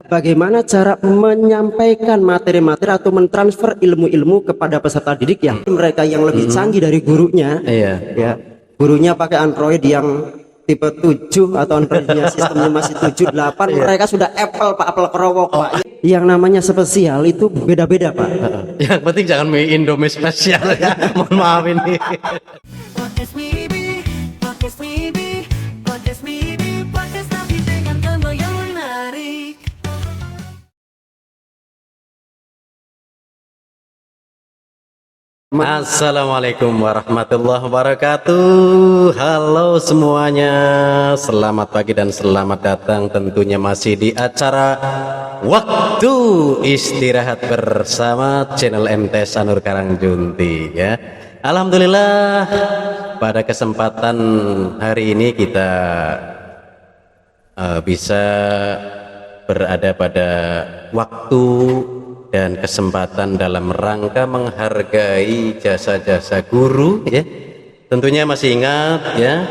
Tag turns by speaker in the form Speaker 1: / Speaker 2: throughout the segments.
Speaker 1: bagaimana cara menyampaikan materi-materi atau mentransfer ilmu-ilmu kepada peserta didik yang mereka yang lebih canggih dari gurunya.
Speaker 2: Iya.
Speaker 1: Ya, gurunya pakai Android yang tipe 7 atau Androidnya sistemnya masih 7, 8, mereka sudah Apple Pak, Apple kerowok Pak. Yang namanya spesial itu beda-beda Pak.
Speaker 2: Yang penting jangan mie Indomie spesial ya. Mohon maaf ini.
Speaker 3: Podcast Mibi, podcast Mibi, podcast Mibi, podcast tapi dengan tema yang menarik.
Speaker 2: Assalamualaikum warahmatullahi wabarakatuh. Halo semuanya, selamat pagi dan selamat datang tentunya masih di acara Waktu Istirahat bersama channel MTS Anur Karangjunti ya. Alhamdulillah pada kesempatan hari ini kita bisa berada pada waktu dan kesempatan dalam rangka menghargai jasa-jasa guru ya. Tentunya masih ingat ya.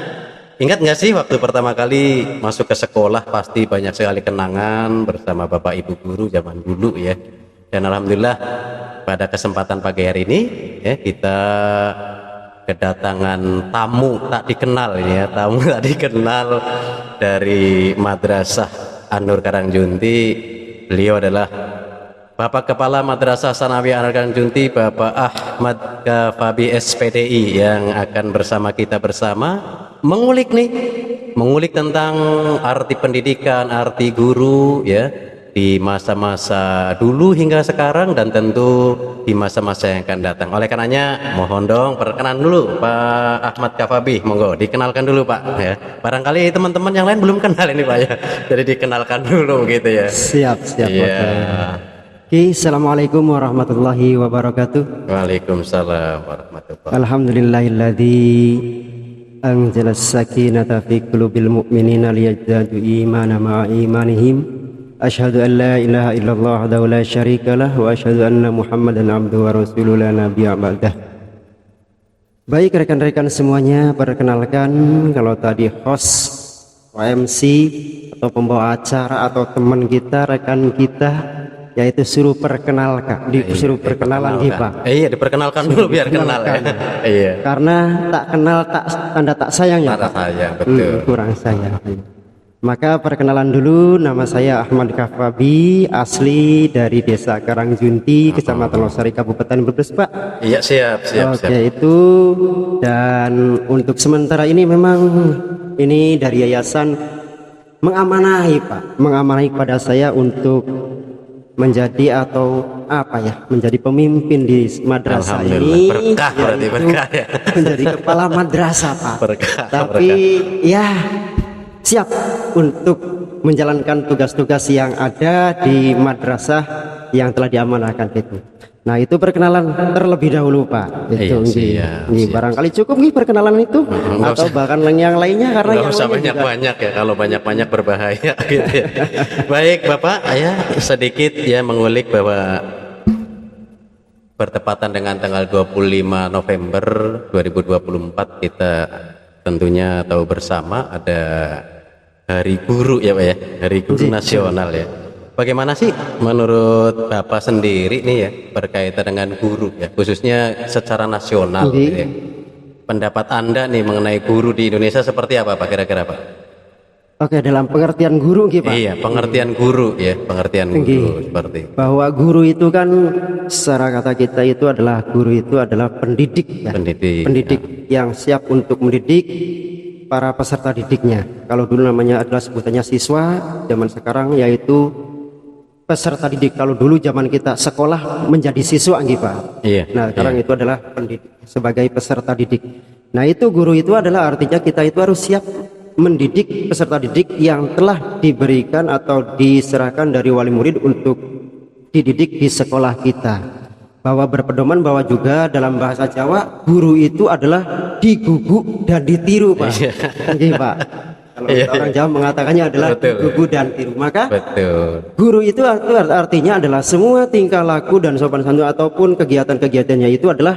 Speaker 2: Ingat nggak sih waktu pertama kali masuk ke sekolah pasti banyak sekali kenangan bersama Bapak Ibu guru zaman dulu ya. Dan alhamdulillah pada kesempatan pagi hari ini ya kita kedatangan tamu tak dikenal ya, tamu tak dikenal dari Madrasah Anur Karangjunti. Beliau adalah Bapak Kepala Madrasah Sanawiyah Anur Karangjunti, Bapak Ahmad Kafabi SPDI, yang akan bersama kita bersama mengulik tentang arti pendidikan, arti guru ya di masa-masa dulu hingga sekarang dan tentu di masa-masa yang akan datang. Oleh karenanya mohon dong perkenalan dulu Pak Ahmad Kafabi, monggo dikenalkan dulu Pak ya. Barangkali teman-teman yang lain belum kenal ini Pak ya. Jadi dikenalkan dulu gitu ya.
Speaker 1: Siap
Speaker 2: Iya.
Speaker 1: Oke, assalamualaikum warahmatullahi wabarakatuh.
Speaker 2: Waalaikumsalam warahmatullahi wabarakatuh.
Speaker 1: Alhamdulillahilladzi anzalas sakinata fi qulubil mu'minina liyazdadu imanan ma'a imanihim. Asyhadu an la ilaha illallah wahdahu la syarikalah wa asyhadu anna Muhammadan abduhu wa rasuluhu la nabiyya ba'dah. Baik rekan-rekan semuanya, perkenalkan kalau tadi host MC atau pembawa acara atau teman kita, rekan kita, yaitu suruh perkenalkan, disuruh perkenalan Pak.
Speaker 2: Iya, diperkenalkan dulu biar kenal ya. Iya.
Speaker 1: Karena tak kenal tak tanda tak sayang ya
Speaker 2: Tanda
Speaker 1: Pak.
Speaker 2: sayang, betul.
Speaker 1: Kurang sayang. Maka perkenalan dulu, nama saya Ahmad Kafabi, asli dari Desa Karangjunti, Kecamatan Losari, Kabupaten Brebes Pak.
Speaker 2: Iya, siap.
Speaker 1: Oke, itu. Dan untuk sementara ini memang ini dari yayasan mengamanahi Pak, mengamanahi kepada saya untuk menjadi atau apa ya, menjadi pemimpin di madrasah ini.
Speaker 2: Berkah berarti, berkah ya.
Speaker 1: Menjadi kepala madrasah Pak.
Speaker 2: Berkah.
Speaker 1: Tapi ya siap untuk menjalankan tugas-tugas yang ada di madrasah yang telah diamanahkan itu. Nah itu perkenalan terlebih dahulu Pak. Itu
Speaker 2: Iya, siap.
Speaker 1: Barangkali cukup nih perkenalan itu, atau bahkan yang lainnya karena
Speaker 2: Nggak
Speaker 1: yang
Speaker 2: usah
Speaker 1: lainnya juga.
Speaker 2: banyak-banyak ya, kalau banyak-banyak berbahaya gitu ya. Baik Bapak, ya sedikit ya mengulik bahwa bertepatan dengan tanggal 25 November 2024 kita tentunya tahu bersama ada Hari Guru ya Pak ya, Hari Guru Nasional ya. Bagaimana sih menurut Bapak sendiri nih ya berkaitan dengan guru ya, khususnya secara nasional gitu ya. Pendapat Anda nih mengenai guru di Indonesia seperti apa Pak kira-kira Pak?
Speaker 1: Oke, dalam pengertian guru Pak.
Speaker 2: Iya, pengertian guru ya, pengertian guru seperti
Speaker 1: bahwa guru itu kan secara kata kita itu adalah guru itu adalah pendidik ya. Pendidik yang siap untuk mendidik para peserta didiknya. Kalau dulu namanya adalah sebutannya siswa, zaman sekarang yaitu peserta didik. Kalau dulu zaman kita sekolah menjadi siswa Pak.
Speaker 2: Iya.
Speaker 1: Nah, sekarang itu adalah pendidik sebagai peserta didik. Nah, itu guru itu adalah artinya kita itu harus siap mendidik peserta didik yang telah diberikan atau diserahkan dari wali murid untuk dididik di sekolah kita. Bahwa berpedoman bahwa juga dalam bahasa Jawa guru itu adalah digugu dan ditiru Pak. Iya Pak. Kalau orang Jawa mengatakannya adalah digugu dan tiru. Maka guru itu artinya adalah semua tingkah laku dan sopan santun ataupun kegiatan-kegiatannya itu adalah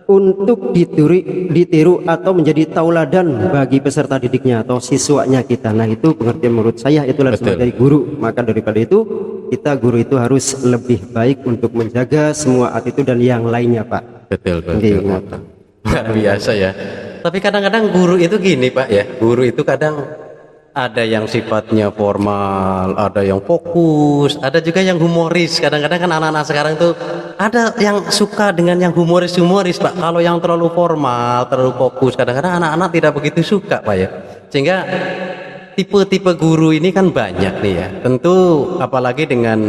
Speaker 1: untuk ditiru atau menjadi tauladan bagi peserta didiknya atau siswanya kita. Nah, itu pengertian menurut saya itulah sebagai guru. Maka daripada itu kita guru itu harus lebih baik untuk menjaga semua attitude dan yang lainnya, Pak.
Speaker 2: Betul.
Speaker 1: Iya.
Speaker 2: Luar biasa ya. Tapi kadang-kadang guru itu gini Pak ya, guru itu kadang ada yang sifatnya formal, ada yang fokus, ada juga yang humoris. Kadang-kadang kan anak-anak sekarang tuh ada yang suka dengan yang humoris Pak. Kalau yang terlalu formal, terlalu fokus, kadang-kadang anak-anak tidak begitu suka Pak ya. Sehingga tipe-tipe guru ini kan banyak nih ya. Tentu apalagi dengan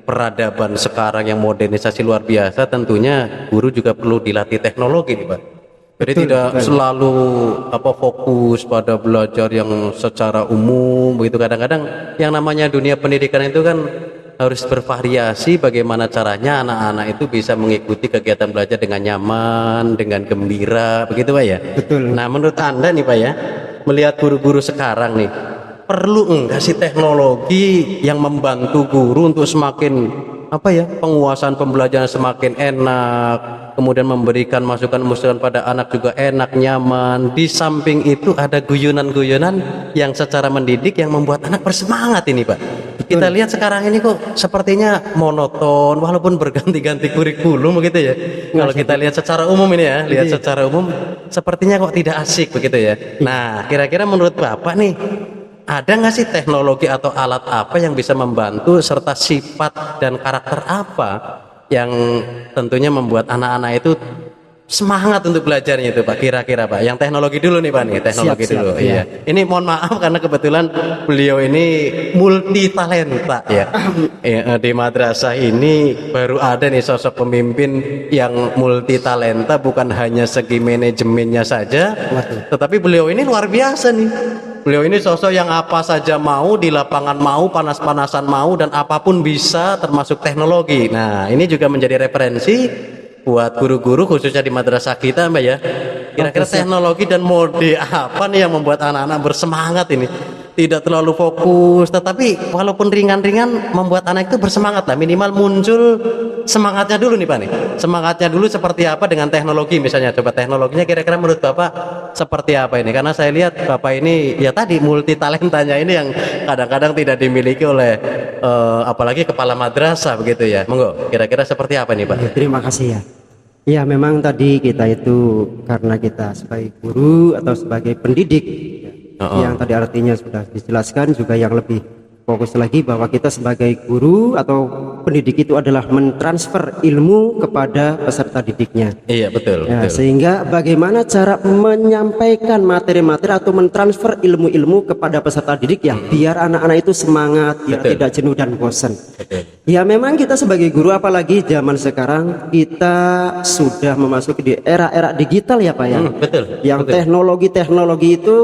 Speaker 2: peradaban sekarang yang modernisasi luar biasa, tentunya guru juga perlu dilatih teknologi nih Pak. Jadi tidak selalu fokus pada belajar yang secara umum begitu. Kadang-kadang yang namanya dunia pendidikan itu kan harus bervariasi bagaimana caranya anak-anak itu bisa mengikuti kegiatan belajar dengan nyaman, dengan gembira, begitu Pak ya?
Speaker 1: Betul.
Speaker 2: Nah, menurut Anda nih Pak ya, melihat guru-guru sekarang nih, perlu enggak sih teknologi yang membantu guru untuk semakin penguasaan pembelajaran semakin enak, kemudian memberikan masukan-masukan pada anak juga enak, nyaman. Di samping itu ada guyonan-guyonan yang secara mendidik yang membuat anak bersemangat ini Pak. Kita lihat sekarang ini kok sepertinya monoton walaupun berganti-ganti kurikulum begitu ya. Kalau kita lihat secara umum ini ya, secara umum sepertinya kok tidak asik begitu ya. Nah, kira-kira menurut Bapak nih, ada nggak sih teknologi atau alat apa yang bisa membantu serta sifat dan karakter apa yang tentunya membuat anak-anak itu semangat untuk belajarnya itu Pak, kira-kira Pak? Yang teknologi dulu nih Pak nih, teknologi dulu. Iya. Ini mohon maaf karena kebetulan beliau ini multi talenta ya. Di madrasah ini baru ada nih sosok pemimpin yang multi talenta, bukan hanya segi manajemennya saja, tetapi beliau ini luar biasa nih. Beliau ini sosok yang apa saja mau, di lapangan mau, panas-panasan mau, dan apapun bisa termasuk teknologi. Nah, ini juga menjadi referensi buat guru-guru khususnya di madrasah kita Mbak ya. Kira-kira teknologi dan mode apa nih yang membuat anak-anak bersemangat ini? Tidak terlalu fokus, tetapi walaupun ringan-ringan membuat anak itu bersemangat lah. Minimal muncul semangatnya dulu nih Pak nih. Semangatnya dulu seperti apa dengan teknologi misalnya. Coba teknologinya kira-kira menurut Bapak seperti apa ini? Karena saya lihat Bapak ini ya tadi multi talentanya ini yang kadang-kadang tidak dimiliki oleh apalagi kepala madrasah begitu ya. Monggo, kira-kira seperti apa nih Pak?
Speaker 1: Ya, terima kasih ya. Ya, memang tadi kita itu karena kita sebagai guru atau sebagai pendidik yang tadi artinya sudah dijelaskan, juga yang lebih fokus lagi bahwa kita sebagai guru atau pendidik itu adalah mentransfer ilmu kepada peserta didiknya.
Speaker 2: Iya betul,
Speaker 1: Ya,
Speaker 2: betul.
Speaker 1: sehingga bagaimana cara menyampaikan materi-materi atau mentransfer ilmu-ilmu kepada peserta didik ya, biar anak-anak itu semangat, biar tidak jenuh dan bosan.
Speaker 2: Betul.
Speaker 1: Ya, memang kita sebagai guru, apalagi zaman sekarang kita sudah memasuki di era-era digital ya Pak ya.
Speaker 2: Betul.
Speaker 1: Yang teknologi-teknologi itu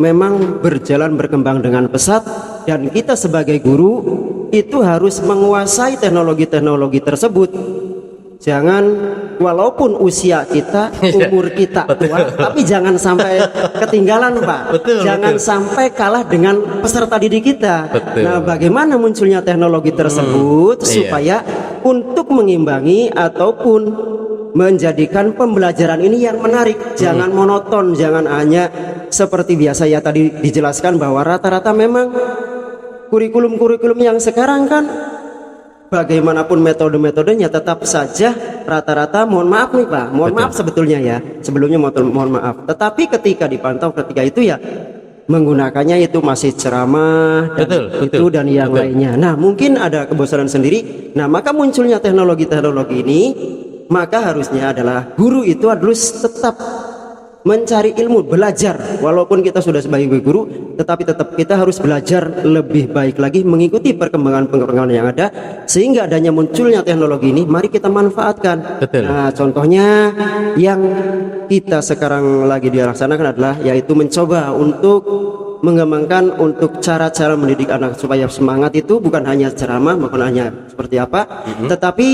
Speaker 1: memang berjalan berkembang dengan pesat, dan kita sebagai guru itu harus menguasai teknologi-teknologi tersebut. Jangan, walaupun usia kita, umur kita tua, tapi jangan sampai ketinggalan Pak. Jangan sampai kalah dengan peserta didik kita. Nah, bagaimana munculnya teknologi tersebut supaya untuk mengimbangi ataupun menjadikan pembelajaran ini yang menarik, jangan monoton, jangan hanya seperti biasa ya. Tadi dijelaskan bahwa rata-rata memang kurikulum-kurikulum yang sekarang kan bagaimanapun metode-metodenya tetap saja rata-rata, mohon maaf nih Pak, mohon maaf sebetulnya ya, sebelumnya mohon maaf, tetapi ketika dipantau ketika itu ya menggunakannya itu masih ceramah dan itu dan yang lainnya. Nah, mungkin ada kebosanan sendiri. Nah, maka munculnya teknologi-teknologi ini, maka harusnya adalah guru itu harus tetap mencari ilmu, belajar. Walaupun kita sudah sebagai guru, tetapi tetap kita harus belajar lebih baik lagi, mengikuti perkembangan yang ada, sehingga adanya munculnya teknologi ini mari kita manfaatkan. Nah, contohnya yang kita sekarang lagi dilaksanakan adalah yaitu mencoba untuk mengembangkan untuk cara-cara mendidik anak supaya semangat itu bukan hanya ceramah, bukan hanya seperti apa, tetapi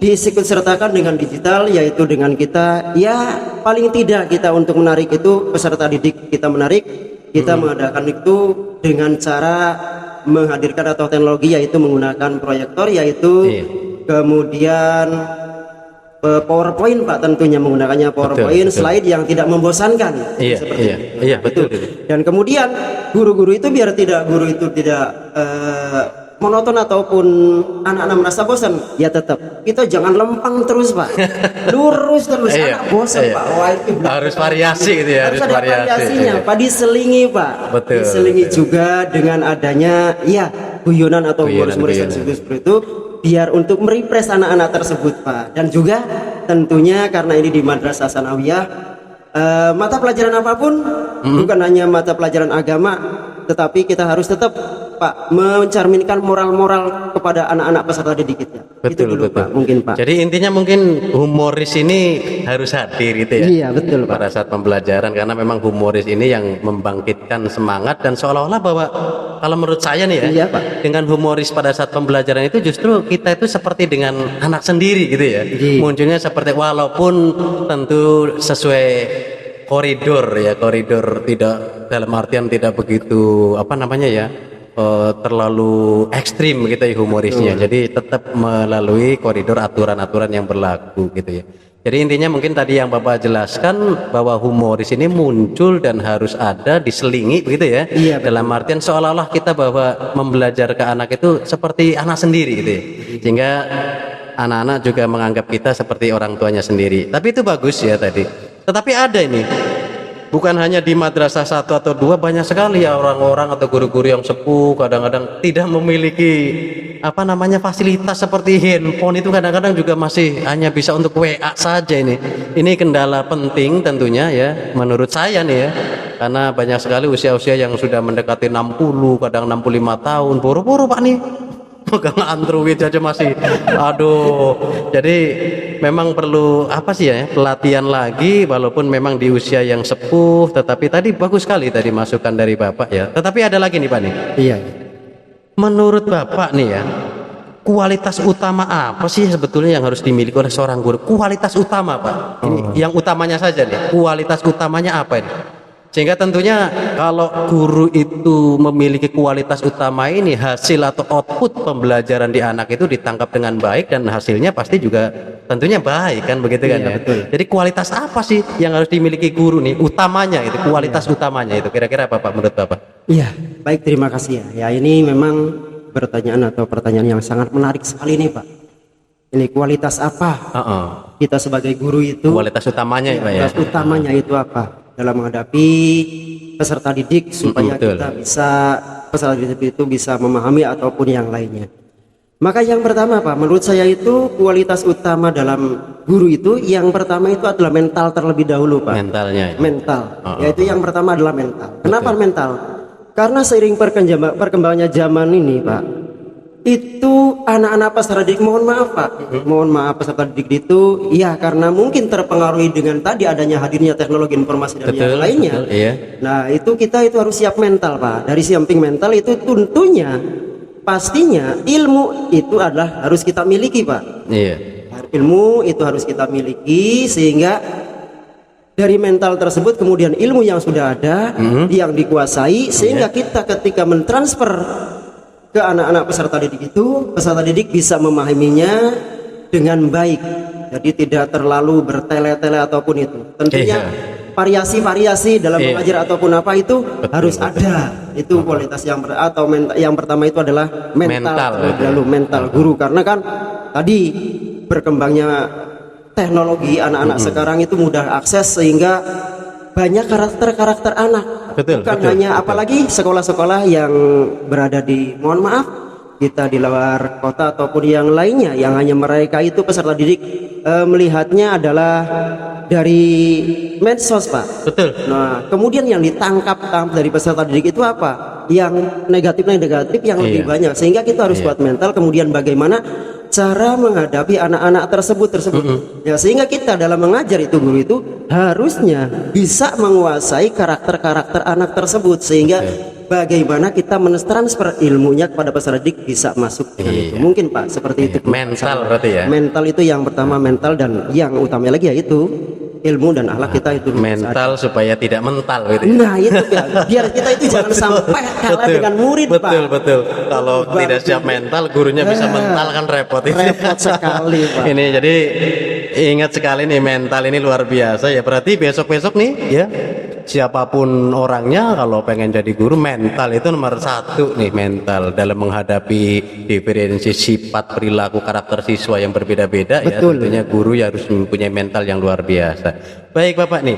Speaker 1: diikut sertakan dengan digital, yaitu dengan kita ya paling tidak kita untuk menarik itu peserta didik kita menarik, kita mengadakan itu dengan cara menghadirkan atau teknologi yaitu menggunakan proyektor, yaitu kemudian PowerPoint Pak, tentunya menggunakannya PowerPoint,
Speaker 2: betul.
Speaker 1: slide yang tidak membosankan.
Speaker 2: Iya,
Speaker 1: Seperti
Speaker 2: iya,
Speaker 1: itu.
Speaker 2: iya, betul.
Speaker 1: Dan kemudian guru-guru itu biar guru itu tidak monoton ataupun anak-anak merasa bosan, ya tetap kita jangan lempang terus Pak, lurus terus,
Speaker 2: Iya,
Speaker 1: anak bosan
Speaker 2: iya.
Speaker 1: Pak. Wah, itu
Speaker 2: Harus variasi gitu ya,
Speaker 1: harus
Speaker 2: harus
Speaker 1: ada
Speaker 2: variasi.
Speaker 1: variasinya
Speaker 2: Iya.
Speaker 1: Pak, diselingi Pak,
Speaker 2: Betul,
Speaker 1: diselingi
Speaker 2: betul.
Speaker 1: juga dengan adanya ya guyonan atau humoris
Speaker 2: Guyonan.
Speaker 1: seperti itu, biar untuk merefresh anak-anak tersebut Pak. Dan juga tentunya karena ini di Madrasah Sanawiyah, mata pelajaran apapun bukan hanya mata pelajaran agama, tetapi kita harus tetap Pak mencerminkan moral-moral kepada anak-anak peserta didik kita. Itu
Speaker 2: Betul,
Speaker 1: dulu
Speaker 2: betul.
Speaker 1: Pak, mungkin Pak.
Speaker 2: Jadi intinya mungkin humoris ini harus hadir gitu ya.
Speaker 1: Iya, betul, Pak.
Speaker 2: Pada saat pembelajaran, karena memang humoris ini yang membangkitkan semangat dan seolah-olah bahwa kalau menurut saya nih ya,
Speaker 1: Iya, Pak.
Speaker 2: dengan humoris pada saat pembelajaran itu justru kita itu seperti dengan anak sendiri gitu ya.
Speaker 1: Iya.
Speaker 2: Munculnya seperti, walaupun tentu sesuai koridor tidak dalam artian tidak begitu apa namanya ya, terlalu ekstrim gitu ya humorisnya. Jadi tetap melalui koridor aturan-aturan yang berlaku gitu ya. Jadi intinya mungkin tadi yang Bapak jelaskan bahwa humoris ini muncul dan harus ada, diselingi begitu ya.
Speaker 1: Iya, betul.
Speaker 2: Dalam artian seolah-olah kita bahwa membelajar ke anak itu seperti anak sendiri gitu ya. Sehingga anak-anak juga menganggap kita seperti orang tuanya sendiri. Tapi itu bagus ya tadi. Tetapi ada ini, bukan hanya di madrasah 1 atau 2, banyak sekali ya orang-orang atau guru-guru yang sepuh kadang-kadang tidak memiliki apa namanya fasilitas seperti handphone, itu kadang-kadang juga masih hanya bisa untuk WA saja ini. Ini kendala penting tentunya ya menurut saya nih ya. Karena banyak sekali usia-usia yang sudah mendekati 60, kadang 65 tahun, boro-boro Pak nih pegang Android aja masih, aduh. Jadi memang perlu apa sih ya, pelatihan lagi, walaupun memang di usia yang sepuh. Tetapi tadi bagus sekali tadi masukan dari Bapak ya. Tetapi ada lagi nih Pak nih,
Speaker 1: Iya.
Speaker 2: menurut Bapak nih ya, kualitas utama apa sih sebetulnya yang harus dimiliki oleh seorang guru? Kualitas utama Pak, ini yang utamanya saja nih, kualitas utamanya apa ini? Sehingga tentunya kalau guru itu memiliki kualitas utama ini, hasil atau output pembelajaran di anak itu ditangkap dengan baik dan hasilnya pasti juga tentunya baik kan, begitu kan
Speaker 1: Iya,
Speaker 2: ya?
Speaker 1: betul.
Speaker 2: Jadi kualitas apa sih yang harus dimiliki guru nih, utamanya itu, kualitas utamanya itu kira-kira apa Pak menurut Bapak?
Speaker 1: Iya, baik, terima kasih ya. Ya, ini memang pertanyaan yang sangat menarik sekali nih Pak. Ini kualitas apa kita sebagai guru itu?
Speaker 2: Kualitas utamanya ya Pak ya?
Speaker 1: Kualitas utamanya itu apa? Dalam menghadapi peserta didik supaya
Speaker 2: betul.
Speaker 1: peserta didik itu bisa memahami ataupun yang lainnya. Maka yang pertama Pak, menurut saya itu kualitas utama dalam guru itu, yang pertama itu adalah mental terlebih dahulu Pak.
Speaker 2: Mentalnya ya?
Speaker 1: Mental, yaitu yang pertama adalah mental. Kenapa mental? Karena seiring perkembangannya zaman ini Pak, itu anak-anak peserta didik, mohon maaf Pak, mohon maaf, peserta didik itu ya karena mungkin terpengaruhi dengan tadi adanya hadirnya teknologi informasi dan yang lainnya.
Speaker 2: Betul, iya.
Speaker 1: Nah itu kita itu harus siap mental Pak. Dari samping mental itu tentunya pastinya ilmu itu adalah harus kita miliki Pak.
Speaker 2: Iya.
Speaker 1: Ilmu itu harus kita miliki, sehingga dari mental tersebut kemudian ilmu yang sudah ada yang dikuasai, sehingga kita ketika mentransfer ke anak-anak peserta didik itu, peserta didik bisa memahaminya dengan baik. Jadi tidak terlalu bertele-tele ataupun itu. Tentunya variasi-variasi dalam mengajar ataupun apa itu harus ada. Itu kualitas yang pertama itu adalah mental. Lalu mental guru, karena kan tadi berkembangnya teknologi, anak-anak sekarang itu mudah akses sehingga banyak karakter-karakter anak. Bukan hanya apalagi sekolah-sekolah yang berada di, mohon maaf, kita di luar kota ataupun yang lainnya, yang hanya mereka itu peserta didik melihatnya adalah dari medsos Pak.
Speaker 2: Betul.
Speaker 1: Nah kemudian yang ditangkap dari peserta didik itu apa? Yang negatif yang lebih banyak, sehingga kita harus kuat mental. Kemudian bagaimana cara menghadapi anak-anak tersebut. Ya, sehingga kita dalam mengajar itu, guru itu harusnya bisa menguasai karakter-karakter anak tersebut, sehingga bagaimana kita mentransfer ilmunya kepada peserta didik bisa masuk dengan itu. Mungkin Pak seperti itu.
Speaker 2: Mental berarti ya.
Speaker 1: Mental itu yang pertama, mental, dan yang utamanya lagi yaitu ilmu dan akhlak kita itu.
Speaker 2: Mental supaya tidak mental gitu.
Speaker 1: Nah itu biar kita itu jangan sampai kalah dengan murid Pak.
Speaker 2: Betul. Kalau tidak siap mental, gurunya bisa mental kan repot.
Speaker 1: Repot sekali Pak.
Speaker 2: Ini jadi ingat sekali nih, mental ini luar biasa ya. Berarti besok-besok nih ya, siapapun orangnya kalau pengen jadi guru, mental itu nomor satu nih, mental dalam menghadapi diferensi sifat, perilaku, karakter siswa yang berbeda-beda ya.
Speaker 1: Betul.
Speaker 2: Tentunya guru ya harus mempunyai mental yang luar biasa. Baik Bapak nih,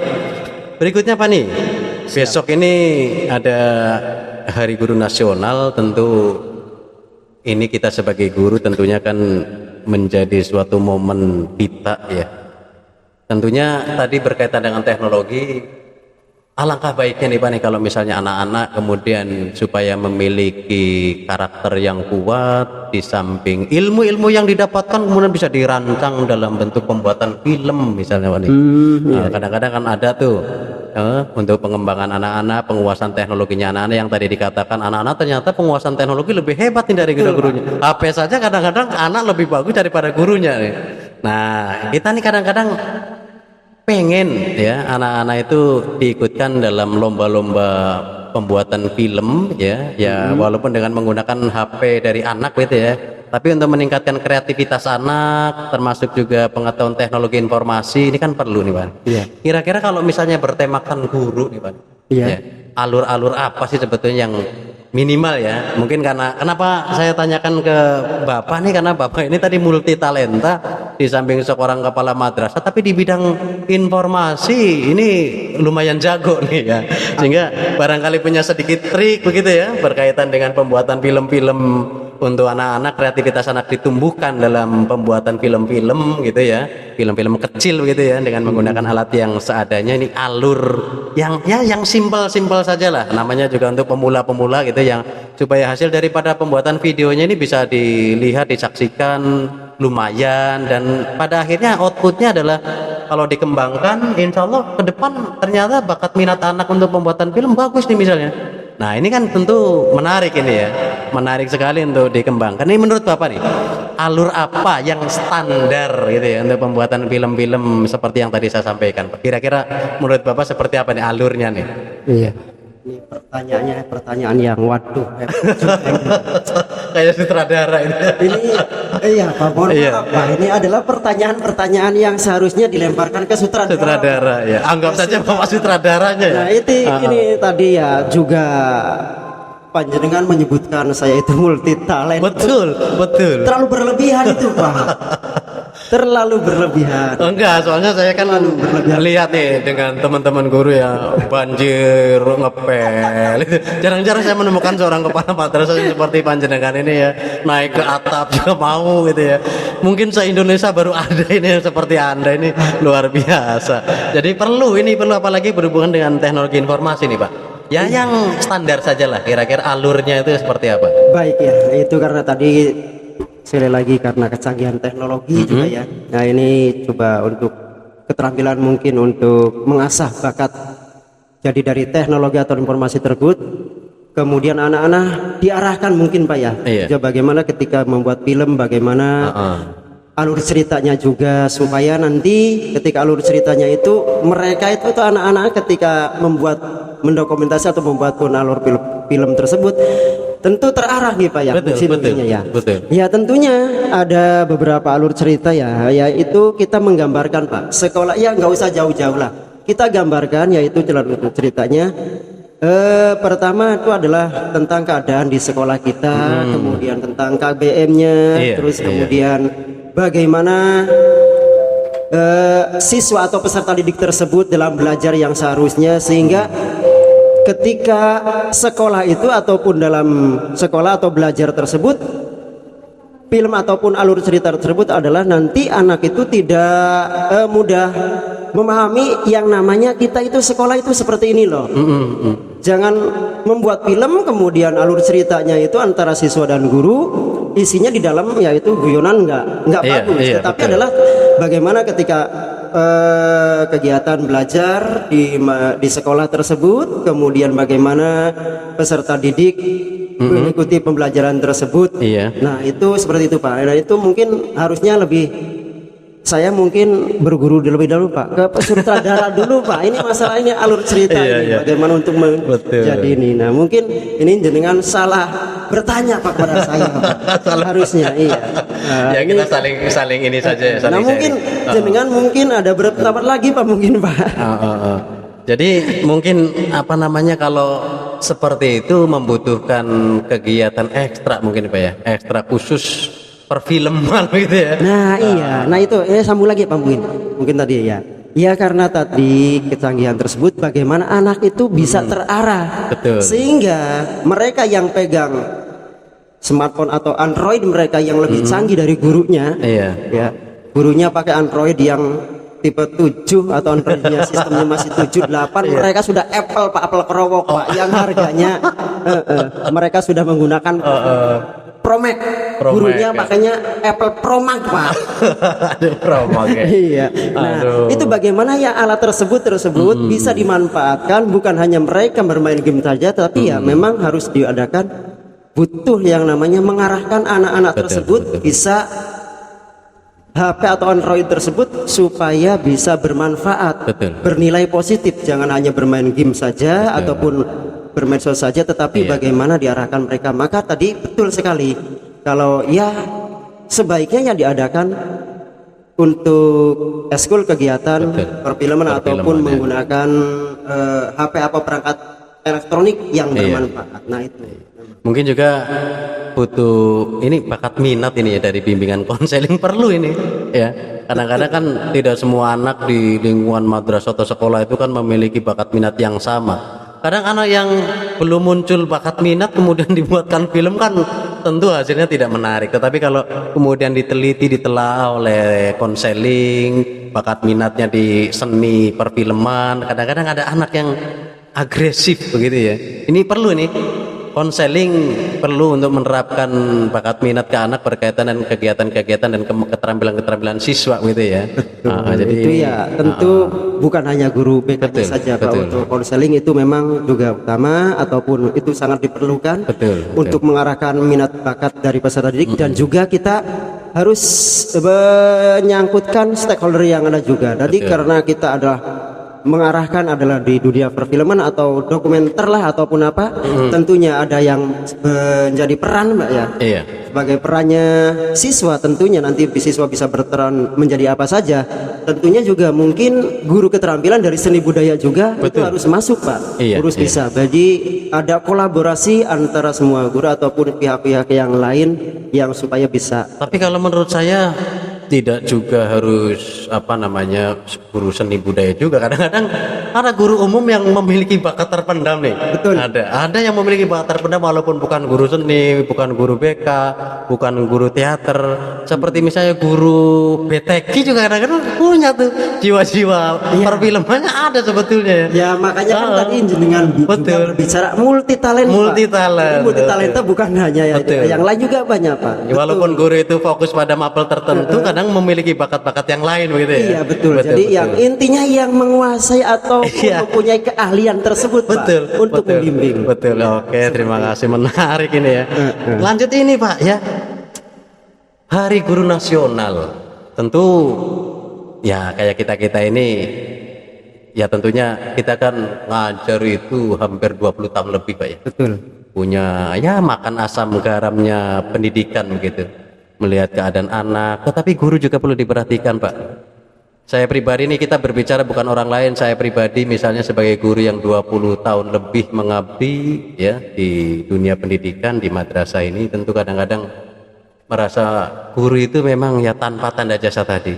Speaker 2: berikutnya Pak nih, besok ini ada Hari Guru Nasional. Tentu ini kita sebagai guru tentunya kan menjadi suatu momen kita ya. Tentunya tadi berkaitan dengan teknologi, alangkah baiknya nih Pak nih kalau misalnya anak-anak kemudian supaya memiliki karakter yang kuat, di samping ilmu-ilmu yang didapatkan kemudian bisa dirancang dalam bentuk pembuatan film misalnya Pak nih. Nah, kadang-kadang kan ada tuh untuk pengembangan anak-anak, penguasaan teknologinya anak-anak, yang tadi dikatakan anak-anak ternyata penguasaan teknologi lebih hebat nih dari guru-gurunya. HP saja kadang-kadang anak lebih bagus daripada gurunya nih. Nah, kita nih kadang-kadang pengen ya anak-anak itu diikutkan dalam lomba-lomba pembuatan film ya, walaupun dengan menggunakan HP dari anak gitu ya, tapi untuk meningkatkan kreativitas anak, termasuk juga pengetahuan teknologi informasi, ini kan perlu nih Pak.
Speaker 1: Iya.
Speaker 2: Kira-kira kalau misalnya bertemakan guru nih Pak,
Speaker 1: Iya.
Speaker 2: ya, alur-alur apa sih sebetulnya yang minimal ya? Mungkin karena kenapa saya tanyakan ke Bapak nih, karena Bapak ini tadi multi talenta, di samping seorang kepala madrasah, tapi di bidang informasi ini lumayan jago nih ya, sehingga barangkali punya sedikit trik begitu ya berkaitan dengan pembuatan film-film untuk anak-anak, kreativitas anak ditumbuhkan dalam pembuatan film-film gitu ya, film-film kecil begitu ya, dengan menggunakan alat yang seadanya. Ini alur yang ya yang simpel-simpel saja lah, namanya juga untuk pemula-pemula gitu, yang supaya hasil daripada pembuatan videonya ini bisa dilihat, disaksikan lumayan, dan pada akhirnya outputnya adalah kalau dikembangkan insya Allah ke depan ternyata bakat minat anak untuk pembuatan film bagus nih misalnya. Nah ini kan tentu menarik ini ya, menarik sekali untuk dikembangkan. Ini menurut Bapak nih, alur apa yang standar gitu ya untuk pembuatan film-film seperti yang tadi saya sampaikan? Kira-kira menurut Bapak seperti apa nih alurnya nih?
Speaker 1: Iya. Ini pertanyaannya pertanyaan yang waduh.
Speaker 2: Kayak sutradara ini.
Speaker 1: Ini iya Pak, mohon
Speaker 2: Iya.
Speaker 1: maaf Pak. Ini adalah pertanyaan-pertanyaan yang seharusnya dilemparkan ke sutradara.
Speaker 2: Sutradara ya. Anggap saja Bapak sutradaranya ya.
Speaker 1: Nah itu ini tadi ya juga panjenengan menyebutkan saya itu multi talent.
Speaker 2: Betul, betul.
Speaker 1: Terlalu berlebihan itu Pak. Terlalu berlebihan.
Speaker 2: Enggak, soalnya saya kan lihat nih dengan teman-teman guru ya, banjir, ngepel itu. Jarang-jarang saya menemukan seorang kepala madrasah seperti panjenengan ini ya, naik ke atap juga mau gitu ya. Mungkin se-Indonesia baru ada ini yang seperti Anda, ini luar biasa. Jadi perlu apalagi berhubungan dengan teknologi informasi nih Pak. Ya yang standar saja lah, kira-kira alurnya itu seperti apa?
Speaker 1: Baik ya, itu karena tadi sekali lagi karena kecanggihan teknologi juga ya. Nah ini coba untuk keterampilan mungkin untuk mengasah bakat. Jadi dari teknologi atau informasi tersebut, kemudian anak-anak diarahkan mungkin Pak ya.
Speaker 2: Iya.
Speaker 1: Ya, bagaimana ketika membuat film, bagaimana alur ceritanya juga, supaya nanti ketika alur ceritanya itu mereka itu anak-anak ketika mendokumentasi atau membuat pun alur film tersebut tentu terarah nih Pak ya.
Speaker 2: Betul,
Speaker 1: ya.
Speaker 2: betul.
Speaker 1: Ya tentunya ada beberapa alur cerita ya, yaitu kita menggambarkan Pak sekolah ya, nggak usah jauh-jauh lah, kita gambarkan yaitu jalan ceritanya. Pertama itu adalah tentang keadaan di sekolah kita, kemudian tentang KBM-nya, terus kemudian bagaimana siswa atau peserta didik tersebut dalam belajar yang seharusnya, sehingga ketika sekolah itu ataupun dalam sekolah atau belajar tersebut, film ataupun alur cerita tersebut adalah nanti anak itu tidak mudah memahami yang namanya kita itu sekolah itu seperti ini loh. Jangan membuat film kemudian alur ceritanya itu antara siswa dan guru, isinya di dalam yaitu guyonan nggak bagus. Tetapi adalah bagaimana ketika kegiatan belajar di sekolah tersebut, kemudian bagaimana peserta didik mengikuti pembelajaran tersebut. Nah itu seperti itu Pak. Nah itu mungkin harusnya saya mungkin berguru lebih dahulu Pak ke sutradara dulu Pak. Ini masalahnya alur cerita ini bagaimana untuk menjadi ini. Nah mungkin ini jenengan salah bertanya Pak kepada saya Pak. Harusnya iya.
Speaker 2: Ya kita saling ini saja ya,
Speaker 1: Nah
Speaker 2: saling
Speaker 1: mungkin
Speaker 2: sharing.
Speaker 1: jenengan mungkin ada berpendapat lagi Pak mungkin Pak.
Speaker 2: Jadi mungkin apa namanya kalau seperti itu membutuhkan kegiatan ekstra mungkin Pak ya, ekstra khusus perfilman gitu ya.
Speaker 1: Nah iya, nah itu sambung lagi Pak mungkin tadi ya. Ya karena tadi kecanggihan tersebut bagaimana anak itu bisa terarah.
Speaker 2: Betul.
Speaker 1: Sehingga mereka yang pegang smartphone atau Android mereka yang lebih canggih dari gurunya.
Speaker 2: Iya.
Speaker 1: Ya, gurunya pakai Android yang tipe 7 atau Androidnya sistemnya masih 7 8, mereka sudah Apple Pak, Apple kerowok Pak, yang harganya mereka sudah menggunakan Pro Max. Gurunya
Speaker 2: Max, ya.
Speaker 1: pakainya Apple Pro Max Pak.
Speaker 2: Aduh, promo ya.
Speaker 1: Iya. Nah,
Speaker 2: Aduh.
Speaker 1: itu bagaimana ya alat tersebut bisa dimanfaatkan bukan hanya mereka bermain game saja, tapi ya memang harus diadakan butuh yang namanya mengarahkan anak-anak tersebut bisa HP atau Android tersebut supaya bisa bermanfaat, bernilai positif, jangan hanya bermain game saja ataupun bermedsos saja, tetapi bagaimana diarahkan mereka. Maka tadi betul sekali, kalau ya sebaiknya yang diadakan untuk eskul kegiatan perfilman ataupun menggunakan HP atau perangkat elektronik yang bermanfaat. Nah itu
Speaker 2: mungkin juga butuh ini bakat minat ini ya dari bimbingan konseling perlu ini ya. Kadang-kadang kan tidak semua anak di lingkungan madrasah atau sekolah itu kan memiliki bakat minat yang sama. Kadang anak yang belum muncul bakat minat kemudian dibuatkan film kan tentu hasilnya tidak menarik. Tetapi kalau kemudian diteliti, ditelaah oleh konseling, bakat minatnya di seni perfilman, kadang-kadang ada anak yang agresif begitu ya. Ini perlu nih. Konseling perlu untuk menerapkan bakat minat ke anak berkaitan dengan kegiatan-kegiatan dan keterampilan-keterampilan siswa gitu ya.
Speaker 1: Jadi itu ya tentu bukan hanya guru BK saja Pak, untuk konseling itu memang juga utama ataupun itu sangat diperlukan untuk mengarahkan minat bakat dari peserta didik dan juga kita harus menyangkutkan stakeholder yang ada juga. Jadi karena kita adalah mengarahkan adalah di dunia perfilman atau dokumenter lah ataupun apa, tentunya ada yang menjadi peran Mbak ya.
Speaker 2: Iya.
Speaker 1: Sebagai perannya siswa tentunya nanti siswa bisa berperan menjadi apa saja. Tentunya juga mungkin guru keterampilan dari seni budaya juga itu harus masuk Pak. Harus bisa. Jadi ada kolaborasi antara semua guru ataupun pihak-pihak yang lain yang supaya bisa.
Speaker 2: Tapi kalau menurut saya tidak juga harus apa namanya guru seni budaya juga. Kadang-kadang ada guru umum yang memiliki bakat terpendam nih.
Speaker 1: Betul.
Speaker 2: Ada yang memiliki bakat terpendam walaupun bukan guru seni, bukan guru BK, bukan guru teater. Seperti misalnya guru BTK juga kadang-kadang punya tuh jiwa-jiwa perfilmannya ada sebetulnya.
Speaker 1: Ya makanya kan tadi jenengan juga bicara multi talent.
Speaker 2: Multi talent.
Speaker 1: Multi talenta bukan hanya ya, yang lain juga banyak Pak.
Speaker 2: Walaupun guru itu fokus pada mapel tertentu, kadang memiliki bakat-bakat yang lain begitu ya.
Speaker 1: Iya betul. Jadi yang intinya yang menguasai atau mempunyai keahlian tersebut Pak, untuk membimbing.
Speaker 2: Betul. Oke, terima kasih, menarik ini ya. Lanjut ini Pak ya. Hari Guru Nasional. Tentu ya kayak kita ini ya tentunya kita kan ngajar itu hampir 20 tahun lebih Pak ya.
Speaker 1: Betul.
Speaker 2: Punya ya makan asam garamnya pendidikan begitu. Melihat keadaan anak, tetapi guru juga perlu diperhatikan Pak. Saya pribadi ini kita berbicara bukan orang lain, saya pribadi misalnya sebagai guru yang 20 tahun lebih mengabdi ya di dunia pendidikan di madrasah ini, tentu kadang-kadang merasa guru itu memang ya tanpa tanda jasa tadi.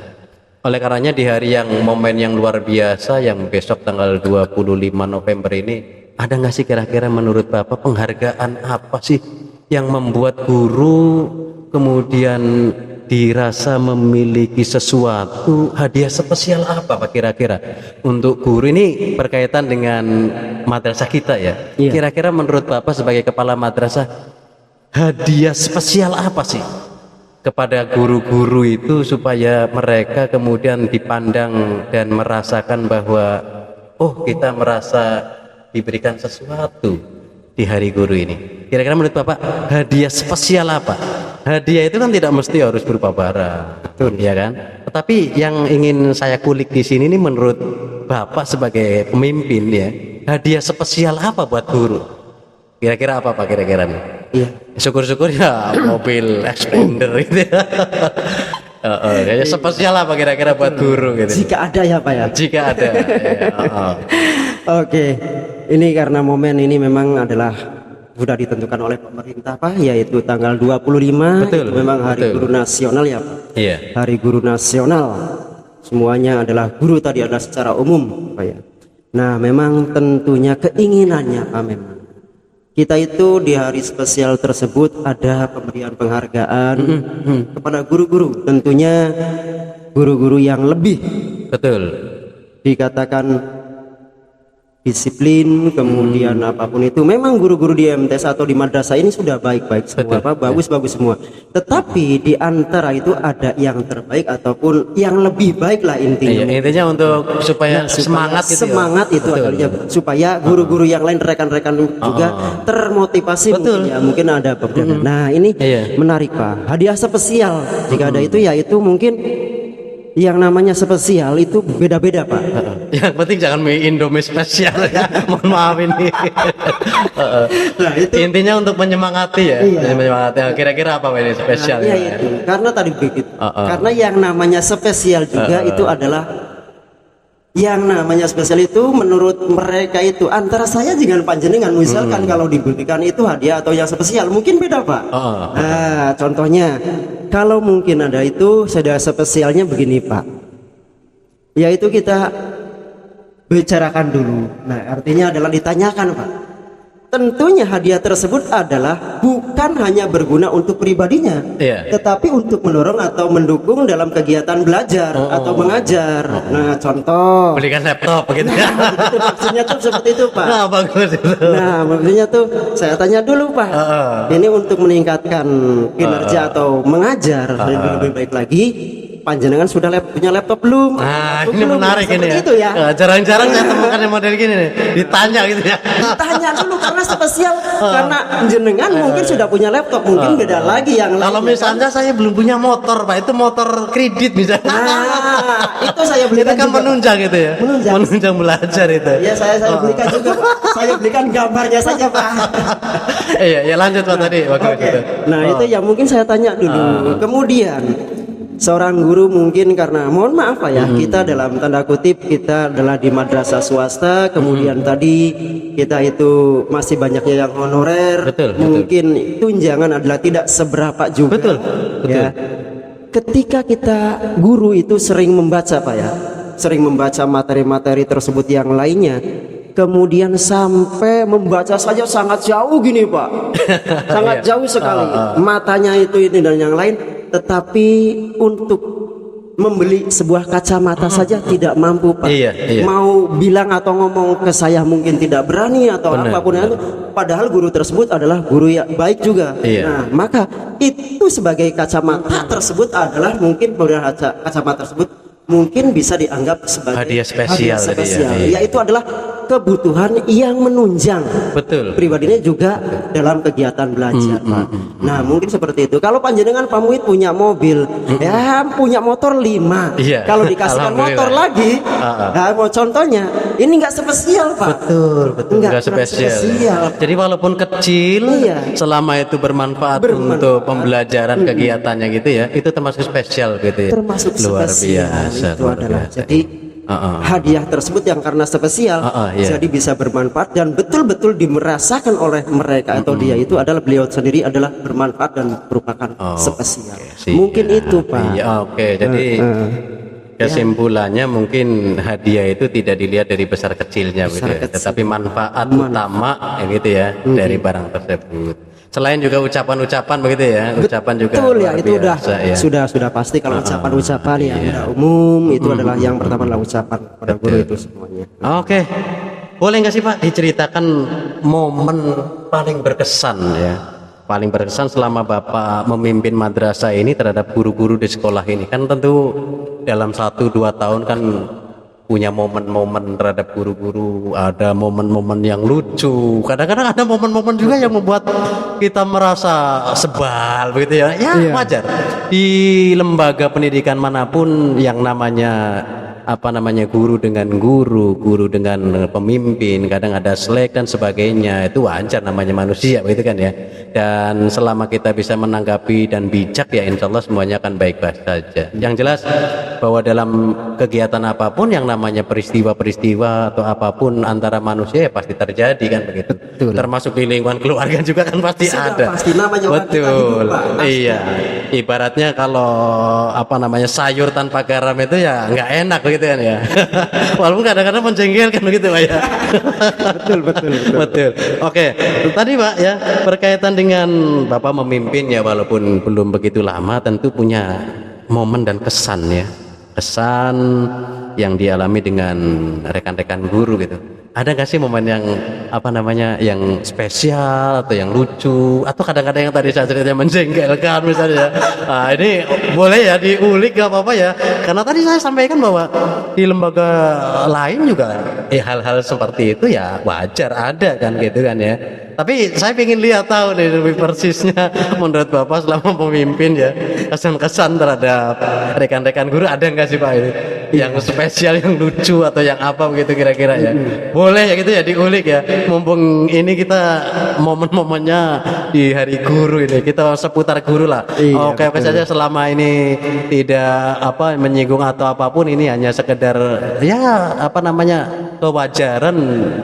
Speaker 2: Oleh karenanya di hari yang momen yang luar biasa yang besok tanggal 25 November ini, ada nggak sih kira-kira menurut Bapak penghargaan apa sih yang membuat guru kemudian dirasa memiliki sesuatu, hadiah spesial apa Pak kira-kira untuk guru ini berkaitan dengan madrasah kita ya? Kira-kira menurut Bapak sebagai kepala madrasah, hadiah spesial apa sih kepada guru-guru itu supaya mereka kemudian dipandang dan merasakan bahwa oh kita merasa diberikan sesuatu di hari guru ini? Kira-kira menurut Bapak hadiah spesial apa? Hadiah itu kan tidak mesti harus berupa barang, ya kan? Tetapi yang ingin saya kulik di sini ini menurut Bapak sebagai pemimpin ya, hadiah spesial apa buat guru? Kira-kira apa Pak kira-kira nih?
Speaker 1: Iya.
Speaker 2: Syukur-syukur ya mobil expander gitu ya. Kayaknya spesial apa kira-kira buat guru gitu.
Speaker 1: Jika ada ya Pak ya.
Speaker 2: Jika ada. Ya.
Speaker 1: Oke, ini karena momen ini memang adalah sudah ditentukan oleh pemerintah Pak, yaitu tanggal 25.
Speaker 2: Betul,
Speaker 1: itu memang hari
Speaker 2: betul.
Speaker 1: guru nasional ya Pak.
Speaker 2: Iya.
Speaker 1: Hari guru nasional. Semuanya adalah guru tadi adalah secara umum Pak ya. Nah, memang tentunya keinginannya Pak memang kita itu di hari spesial tersebut ada pemberian penghargaan kepada guru-guru. Tentunya guru-guru yang lebih
Speaker 2: Betul.
Speaker 1: dikatakan disiplin, kemudian apapun itu. Memang guru-guru di MTS atau di madrasah ini sudah baik-baik semua, Pak, bagus-bagus semua. Tetapi di antara itu ada yang terbaik ataupun yang lebih baik lah intinya.
Speaker 2: Iya, intinya untuk supaya semangat gitu.
Speaker 1: Semangat itu adanya supaya guru-guru yang lain rekan-rekan juga termotivasi.
Speaker 2: Betul.
Speaker 1: Mungkin ya, mungkin ada pemberian. Nah, ini menarik Pak. Hadiah spesial jika ada itu yaitu mungkin yang namanya spesial itu beda-beda Pak.
Speaker 2: Yang penting jangan mie Indomie spesial ya. Mohon maaf ini.
Speaker 1: Nah, itu
Speaker 2: Intinya untuk menyemangati ya.
Speaker 1: Iya.
Speaker 2: Menyemangati. Kira-kira apa ini spesial
Speaker 1: iya
Speaker 2: ya?
Speaker 1: itu. Karena tadi begitu. Karena yang namanya spesial juga itu adalah yang namanya spesial itu menurut mereka itu antara saya dengan panjenengan misalkan kalau diberikan itu hadiah atau yang spesial mungkin beda Pak. Nah, contohnya kalau mungkin ada itu sudah spesialnya begini Pak, yaitu kita bicarakan dulu. Nah, artinya adalah ditanyakan Pak. Tentunya hadiah tersebut adalah bukan hanya berguna untuk pribadinya, tetapi untuk mendorong atau mendukung dalam kegiatan belajar atau mengajar. Nah, contoh
Speaker 2: Belikan laptop begitu ya.
Speaker 1: itu maksudnya tuh seperti itu Pak.
Speaker 2: Nah, bagus itu.
Speaker 1: Nah, maksudnya tuh saya tanya dulu Pak. Ini untuk meningkatkan kinerja atau mengajar lebih baik lagi. Panjenengan sudah punya laptop belum?
Speaker 2: Nah,
Speaker 1: Atau
Speaker 2: ini
Speaker 1: belum?
Speaker 2: menarik ini ya.
Speaker 1: Itu ya.
Speaker 2: Jarang-jarang saya temukan yang model gini nih. Ditanya gitu ya.
Speaker 1: Ditanya dulu karena spesial karena jenengan mungkin sudah punya laptop, mungkin beda lagi yang
Speaker 2: Kalau
Speaker 1: lain,
Speaker 2: misalnya saya belum punya motor, Pak, itu motor kredit misalnya.
Speaker 1: Nah, itu saya
Speaker 2: Itu
Speaker 1: belikan
Speaker 2: kan
Speaker 1: juga.
Speaker 2: menunjang gitu ya. Menunjang belajar itu.
Speaker 1: Ya, saya belikan juga Pak. Saya belikan gambarnya saja Pak.
Speaker 2: Iya, ya lanjut Pak tadi waktu
Speaker 1: Oke.
Speaker 2: itu.
Speaker 1: Nah, itu yang mungkin saya tanya dulu. Kemudian seorang guru mungkin karena mohon maaf Pak ya, kita dalam tanda kutip kita adalah di madrasah swasta, kemudian tadi kita itu masih banyaknya yang honorer, mungkin tunjangan adalah tidak seberapa juga.
Speaker 2: Betul.
Speaker 1: Ya. Ketika kita guru itu sering membaca Pak ya, sering membaca materi-materi tersebut yang lainnya, kemudian sampai membaca saja sangat jauh gini Pak, sangat jauh sekali matanya itu ini dan yang lain, tetapi untuk membeli sebuah kacamata saja tidak mampu Pak. Mau bilang atau ngomong ke saya mungkin tidak berani atau apapun itu. Padahal guru tersebut adalah guru yang baik juga. Nah, maka itu sebagai kacamata tersebut adalah mungkin pemberian kacamata tersebut mungkin bisa dianggap sebagai
Speaker 2: hadiah spesial,
Speaker 1: yaitu adalah kebutuhan yang menunjang pribadinya juga dalam kegiatan belajar Pak. Nah, mungkin seperti itu. Kalau panjenengan Pak Muhid punya mobil, ya punya motor 5. Kalau dikasihkan motor lagi, nah, mau contohnya ini nggak spesial Pak.
Speaker 2: Betul, nggak spesial. Jadi walaupun kecil, selama itu bermanfaat untuk pembelajaran kegiatannya gitu ya, itu termasuk spesial gitu ya.
Speaker 1: Termasuk
Speaker 2: luar
Speaker 1: spesial.
Speaker 2: biasa.
Speaker 1: Itu adalah jadi hadiah tersebut yang karena spesial jadi bisa bermanfaat dan betul-betul dimerasakan oleh mereka atau dia itu adalah beliau sendiri adalah bermanfaat dan merupakan spesial. Mungkin itu Pak.
Speaker 2: Jadi kesimpulannya mungkin hadiah itu tidak dilihat dari besar kecilnya, tetapi manfaat utama gitu ya dari barang tersebut. Selain juga ucapan-ucapan begitu ya, ucapan juga
Speaker 1: betul ya, itu
Speaker 2: biasa,
Speaker 1: sudah pasti kalau ucapan-ucapan yang udah umum itu adalah yang pertama adalah ucapan pada guru itu semuanya.
Speaker 2: Oke. Boleh nggak sih Pak diceritakan momen paling berkesan ya? Paling berkesan selama Bapak memimpin madrasah ini terhadap guru-guru di sekolah ini. Kan tentu dalam 1-2 tahun kan punya momen-momen terhadap guru-guru, ada momen-momen yang lucu, kadang-kadang ada momen-momen juga yang membuat kita merasa sebal begitu ya. Wajar di lembaga pendidikan manapun yang namanya apa namanya, guru dengan guru, guru dengan pemimpin, kadang ada slack dan sebagainya. Itu wajar, namanya manusia begitu kan ya. Dan selama kita bisa menanggapi dan bijak, ya insya Allah semuanya akan baik-baik saja. Yang jelas bahwa dalam kegiatan apapun yang namanya peristiwa-peristiwa atau apapun antara manusia, ya pasti terjadi kan begitu.
Speaker 1: Betul.
Speaker 2: Termasuk di lingkungan keluarga juga kan pasti
Speaker 1: Sudah
Speaker 2: ada.
Speaker 1: pasti, namanya orang kita hidup,
Speaker 2: Betul.
Speaker 1: Pak. Pasti.
Speaker 2: Iya. Ibaratnya kalau apa namanya, sayur tanpa garam itu ya nggak enak begitu kan ya. Walaupun kadang-kadang menjengkelkan begitu Pak ya.
Speaker 1: Betul, betul, betul.
Speaker 2: Betul. Oke, tadi Pak ya, berkaitan dengan Bapak memimpin ya, walaupun belum begitu lama, tentu punya momen dan kesan ya. Kesan yang dialami dengan rekan-rekan guru gitu. Ada nggak sih momen yang apa namanya, yang spesial atau yang lucu, atau kadang-kadang yang tadi saya cerita menjengkelkan misalnya? Nah, ini boleh ya diulik, nggak apa-apa ya, karena tadi saya sampaikan bahwa di lembaga lain juga hal-hal seperti itu ya wajar ada kan gitu kan ya. Tapi saya ingin lihat tahu nih lebih persisnya menurut Bapak selama pemimpin ya, kesan-kesan terhadap rekan-rekan guru ada nggak sih Pak ini? Yang spesial, yang lucu atau yang apa begitu kira-kira ya? Boleh ya gitu ya diulik ya. Mumpung ini kita momen-momennya di hari guru ini, kita seputar guru lah.
Speaker 1: Iya,
Speaker 2: Oke saja, selama ini tidak apa menyinggung atau apapun, ini hanya sekedar ya apa namanya, kewajaran.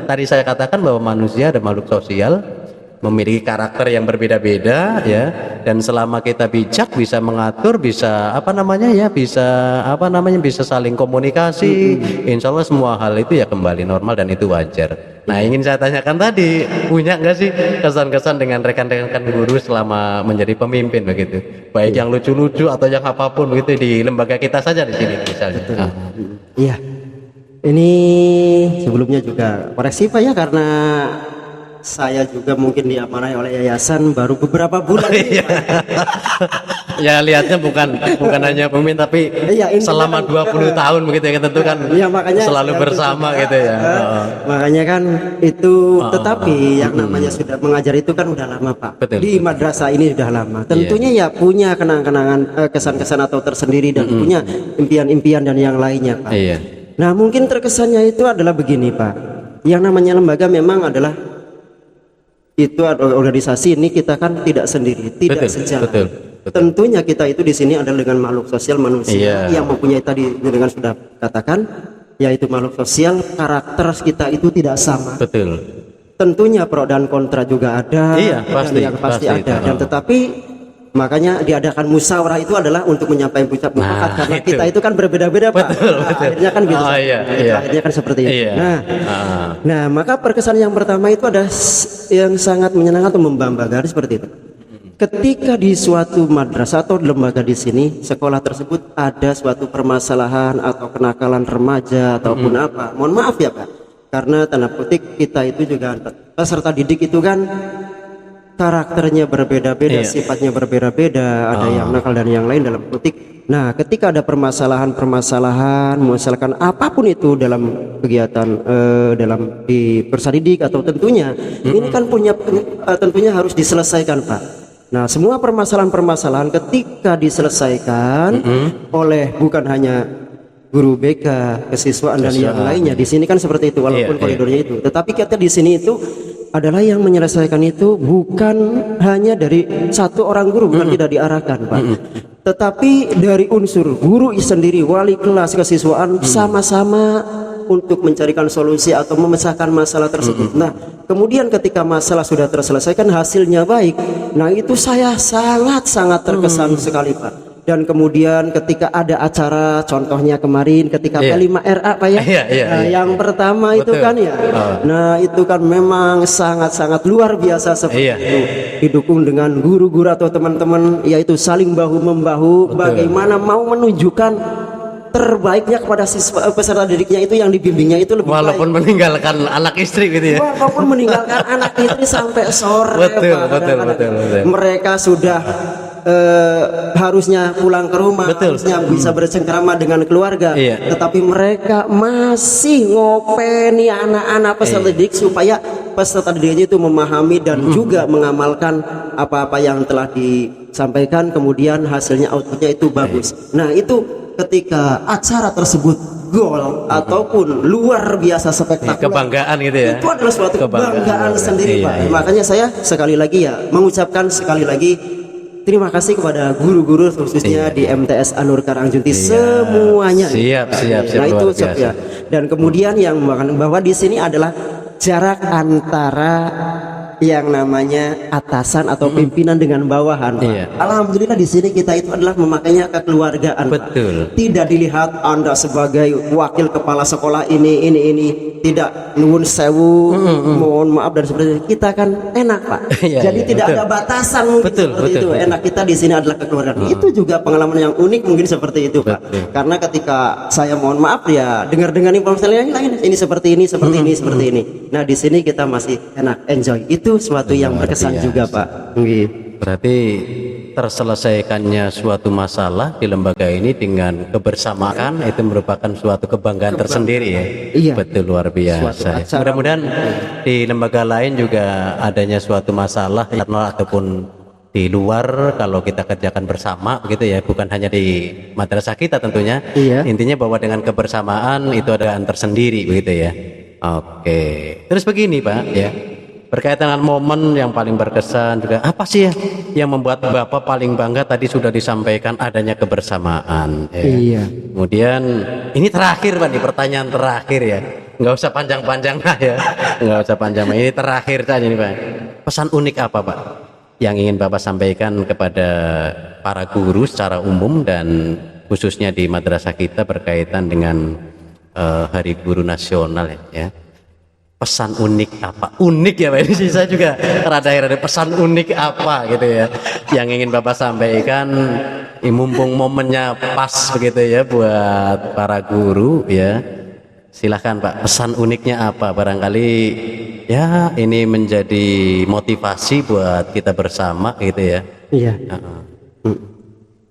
Speaker 2: Tadi saya katakan bahwa manusia ada makhluk sosial, memiliki karakter yang berbeda-beda ya, dan selama kita bijak bisa mengatur, bisa apa namanya ya, bisa apa namanya, bisa saling komunikasi, insya Allah semua hal itu ya kembali normal dan itu wajar. Nah, ingin saya tanyakan tadi, punya nggak sih kesan-kesan dengan rekan-rekan guru selama menjadi pemimpin begitu, baik yang lucu-lucu atau yang apapun begitu, di lembaga kita saja di sini misalnya.
Speaker 1: Iya. Ini sebelumnya juga koreksi Pak ya, karena saya juga mungkin diamanahi oleh yayasan baru beberapa bulan ini, Pak.
Speaker 2: Ya lihatnya bukan hanya pemimpin, tapi
Speaker 1: Iya, intinya
Speaker 2: selama
Speaker 1: kan,
Speaker 2: 20 tahun begitu ya, tentu kan
Speaker 1: Iya, makanya
Speaker 2: selalu
Speaker 1: yang
Speaker 2: bersama
Speaker 1: juga,
Speaker 2: gitu ya.
Speaker 1: Makanya kan itu, tetapi yang namanya sudah mengajar itu kan udah lama Pak.
Speaker 2: Betul,
Speaker 1: Di
Speaker 2: betul.
Speaker 1: madrasah ini sudah lama. Tentunya ya punya kenang-kenangan, kesan-kesan atau tersendiri, dan punya impian-impian dan yang lainnya Pak.
Speaker 2: Iya.
Speaker 1: Nah, mungkin terkesannya itu adalah begini Pak. Yang namanya lembaga memang adalah itu organisasi ini, kita kan tidak sendiri, tidak
Speaker 2: Betul,
Speaker 1: sejalan.
Speaker 2: betul.
Speaker 1: Tentunya kita itu di sini adalah dengan makhluk sosial manusia
Speaker 2: Iya.
Speaker 1: yang mempunyai, tadi dengan sudah katakan, yaitu makhluk sosial, karakter kita itu tidak sama.
Speaker 2: Betul.
Speaker 1: Tentunya pro dan kontra juga ada.
Speaker 2: Iya,
Speaker 1: dan
Speaker 2: pasti,
Speaker 1: yang pasti
Speaker 2: pasti
Speaker 1: ada.
Speaker 2: itu.
Speaker 1: Dan tetapi makanya diadakan musyawarah itu adalah untuk menyampaikan mufakat,
Speaker 2: Nah,
Speaker 1: karena
Speaker 2: itu.
Speaker 1: kita itu kan berbeda-beda Pak.
Speaker 2: Betul,
Speaker 1: Nah,
Speaker 2: betul.
Speaker 1: akhirnya kan gitu.
Speaker 2: Oh, iya, iya.
Speaker 1: Akhirnya kan seperti itu.
Speaker 2: Iya.
Speaker 1: Nah, maka perkesan yang pertama itu ada yang sangat menyenangkan atau membanggakan seperti itu. Ketika di suatu madrasah atau lembaga di sini, sekolah tersebut ada suatu permasalahan atau kenakalan remaja ataupun apa. Mohon maaf ya Pak, karena tanda petik kita itu juga peserta didik itu kan karakternya berbeda-beda,
Speaker 2: Iya.
Speaker 1: sifatnya berbeda-beda, ada yang nakal dan yang lain dalam petik. Nah, ketika ada permasalahan-permasalahan, misalkan apapun itu dalam kegiatan dalam di persadidik atau tentunya ini kan punya tentunya harus diselesaikan Pak. Nah, semua permasalahan-permasalahan ketika diselesaikan oleh bukan hanya guru BK, kesiswaan dan yang lainnya, di sini kan seperti itu walaupun
Speaker 2: Iya,
Speaker 1: koridornya itu. Tetapi kita di sini itu adalah yang menyelesaikan itu bukan hanya dari satu orang guru, bukan tidak diarahkan Pak, tetapi dari unsur guru sendiri, wali kelas, kesiswaan sama-sama untuk mencarikan solusi atau memecahkan masalah tersebut. Nah, kemudian ketika masalah sudah terselesaikan, hasilnya baik, nah itu saya sangat-sangat terkesan sekali Pak. Dan kemudian ketika ada acara, contohnya kemarin ketika
Speaker 2: Iya.
Speaker 1: P5RA Pak ya,
Speaker 2: Iya, iya,
Speaker 1: nah,
Speaker 2: iya.
Speaker 1: yang pertama itu
Speaker 2: Betul.
Speaker 1: kan ya, nah itu kan memang sangat-sangat luar biasa seperti
Speaker 2: Iya.
Speaker 1: itu, didukung dengan guru-guru atau teman-teman, yaitu saling bahu-membahu, bagaimana mau menunjukkan terbaiknya kepada siswa peserta didiknya itu, yang dibimbingnya itu lebih
Speaker 2: Walaupun
Speaker 1: baik.
Speaker 2: meninggalkan anak istri gitu ya.
Speaker 1: Walaupun meninggalkan anak istri sampai sore
Speaker 2: Betul,
Speaker 1: Pak,
Speaker 2: betul,
Speaker 1: kadang-kadang.
Speaker 2: betul.
Speaker 1: Mereka sudah harusnya pulang ke rumah,
Speaker 2: Betul.
Speaker 1: harusnya bisa bercengkrama dengan keluarga,
Speaker 2: Iya.
Speaker 1: tetapi mereka masih ngopeni anak-anak peserta didik supaya peserta didiknya itu memahami dan juga mengamalkan apa-apa yang telah disampaikan, kemudian hasilnya outputnya itu bagus. Nah, itu ketika acara tersebut gol ataupun luar biasa spektakuler,
Speaker 2: Kebanggaan gitu ya.
Speaker 1: itu adalah suatu kebanggaan sendiri,
Speaker 2: Iya,
Speaker 1: Pak.
Speaker 2: iya.
Speaker 1: Makanya saya sekali lagi ya mengucapkan sekali lagi terima kasih kepada guru-guru khususnya di MTS Anur Karangjunti semuanya.
Speaker 2: Siap,
Speaker 1: Nah itu
Speaker 2: luar biasa.
Speaker 1: ya. Dan kemudian yang bahwa di sini adalah jarak antara yang namanya atasan atau pimpinan dengan bawahan, Pak.
Speaker 2: Iya.
Speaker 1: Alhamdulillah di sini kita itu adalah memakainya kekeluargaan, Pak.
Speaker 2: Betul.
Speaker 1: Tidak dilihat Anda sebagai wakil kepala sekolah ini, tidak nuwun sewu, mohon maaf dan sebagainya. Kita kan enak, Pak.
Speaker 2: Iya,
Speaker 1: Jadi
Speaker 2: iya,
Speaker 1: tidak
Speaker 2: betul.
Speaker 1: ada batasan mungkin
Speaker 2: Betul,
Speaker 1: seperti
Speaker 2: betul,
Speaker 1: itu.
Speaker 2: betul.
Speaker 1: Enak kita di sini adalah kekeluargaan. Itu juga pengalaman yang unik mungkin seperti itu, Pak.
Speaker 2: Betul.
Speaker 1: Karena ketika saya mohon maaf ya dengar-dengar informasi yang lain, ini seperti ini, seperti ini, seperti ini. Nah, di sini kita masih enak enjoy. Itu suatu yang
Speaker 2: Luar
Speaker 1: berkesan
Speaker 2: biasa.
Speaker 1: juga, Pak. Nggih.
Speaker 2: Berarti terselesaikannya suatu masalah di lembaga ini dengan kebersamaan itu merupakan suatu kebanggaan tersendiri ya.
Speaker 1: Iya.
Speaker 2: Betul, luar
Speaker 1: Suatu
Speaker 2: biasa.
Speaker 1: acara.
Speaker 2: Mudah-mudahan di lembaga lain juga adanya suatu masalah ataupun di luar kalau kita kerjakan bersama gitu ya, bukan hanya di madrasah kita tentunya.
Speaker 1: Iya.
Speaker 2: Intinya bahwa dengan kebersamaan itu ada tersendiri begitu ya. Oke. Terus begini Pak ya. Berkaitan dengan momen yang paling berkesan juga apa sih ya yang membuat Bapak paling bangga tadi sudah disampaikan adanya kebersamaan ya.
Speaker 1: Iya.
Speaker 2: Kemudian ini terakhir Pak nih, pertanyaan terakhir ya, nggak usah panjang-panjang lah ya, nggak usah panjang, ini terakhir saja nih Pak. Pesan unik apa Pak yang ingin Bapak sampaikan kepada para guru secara umum dan khususnya di madrasah kita berkaitan dengan Hari Guru Nasional ya. Pesan unik apa? Unik ya Pak, ini sih saya juga rada heran, pesan unik apa gitu ya yang ingin Bapak sampaikan, mumpung momennya pas begitu ya buat para guru ya. Silahkan Pak, pesan uniknya apa? Barangkali ya ini menjadi motivasi buat kita bersama gitu ya.
Speaker 1: Iya.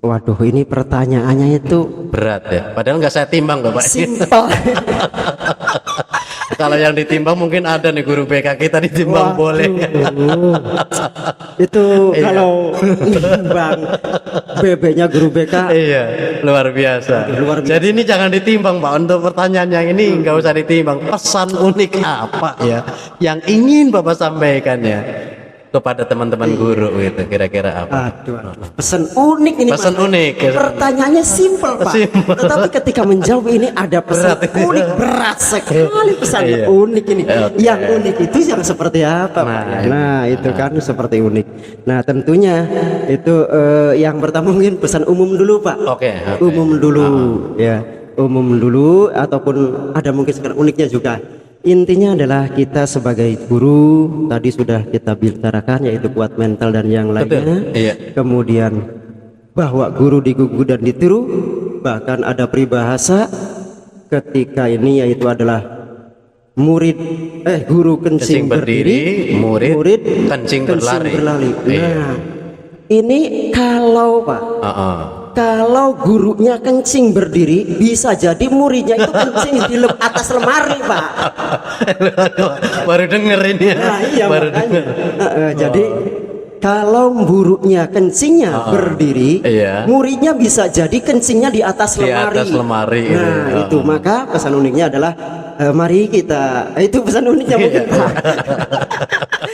Speaker 1: Waduh, ini pertanyaannya itu
Speaker 2: Berat ya, padahal nggak saya timbang Bapak.
Speaker 1: simpel.
Speaker 2: Kalau yang ditimbang mungkin ada nih guru BK kita ditimbang boleh.
Speaker 1: Itu
Speaker 2: Iya.
Speaker 1: kalau Bang BB-nya guru BK.
Speaker 2: Iya, luar biasa.
Speaker 1: Luar biasa.
Speaker 2: Jadi ini jangan ditimbang Pak, untuk pertanyaan yang ini nggak usah ditimbang. Pesan unik apa ya yang ingin Bapak sampaikan ya kepada teman-teman guru gitu, kira-kira apa?
Speaker 1: Aduh, pesan unik ini,
Speaker 2: Pesan
Speaker 1: Pak.
Speaker 2: unik ya.
Speaker 1: Pertanyaannya simpel, Pak.
Speaker 2: Simpel.
Speaker 1: Tetapi ketika menjawab ini ada pesan
Speaker 2: Berat ini.
Speaker 1: unik, berat sekali pesannya.
Speaker 2: Iya.
Speaker 1: Unik ini.
Speaker 2: Oke.
Speaker 1: Yang unik itu yang seperti apa, Pak?
Speaker 2: Nah,
Speaker 1: Nah, itu kan seperti unik. Nah, tentunya itu yang pertama mungkin pesan umum dulu, Pak.
Speaker 2: Oke.
Speaker 1: Umum dulu, ya. Umum dulu ataupun ada mungkin sekarang uniknya juga. Intinya adalah kita sebagai guru tadi sudah kita bicarakan yaitu kuat mental dan yang lainnya.
Speaker 2: Betul, iya.
Speaker 1: Kemudian bahwa guru digugu dan ditiru, bahkan ada peribahasa ketika ini yaitu adalah guru kencing berdiri,
Speaker 2: murid kencing berlari. Iya.
Speaker 1: Nah, ini kalau Pak, kalau gurunya kencing berdiri, bisa jadi muridnya itu kencing di atas lemari, Pak.
Speaker 2: Baru denger ini ya.
Speaker 1: Nah, iya
Speaker 2: Baru
Speaker 1: makanya.
Speaker 2: denger.
Speaker 1: Jadi kalau gurunya kencingnya berdiri,
Speaker 2: Iya.
Speaker 1: muridnya bisa jadi kencingnya di atas
Speaker 2: Di
Speaker 1: lemari.
Speaker 2: atas lemari,
Speaker 1: Nah,
Speaker 2: gitu.
Speaker 1: itu maka pesan uniknya adalah mari kita itu pesan uniknya mungkin Pak.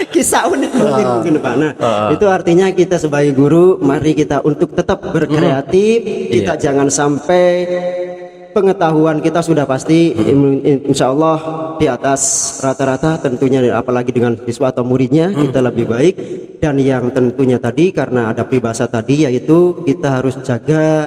Speaker 1: Kisah unik mungkin Pak. Nah, itu artinya kita sebagai guru mari kita untuk tetap berkreatif, kita jangan sampai pengetahuan kita sudah pasti insya Allah di atas rata-rata tentunya, apalagi dengan siswa atau muridnya kita lebih baik. Dan yang tentunya tadi karena ada peribahasa tadi yaitu kita harus jaga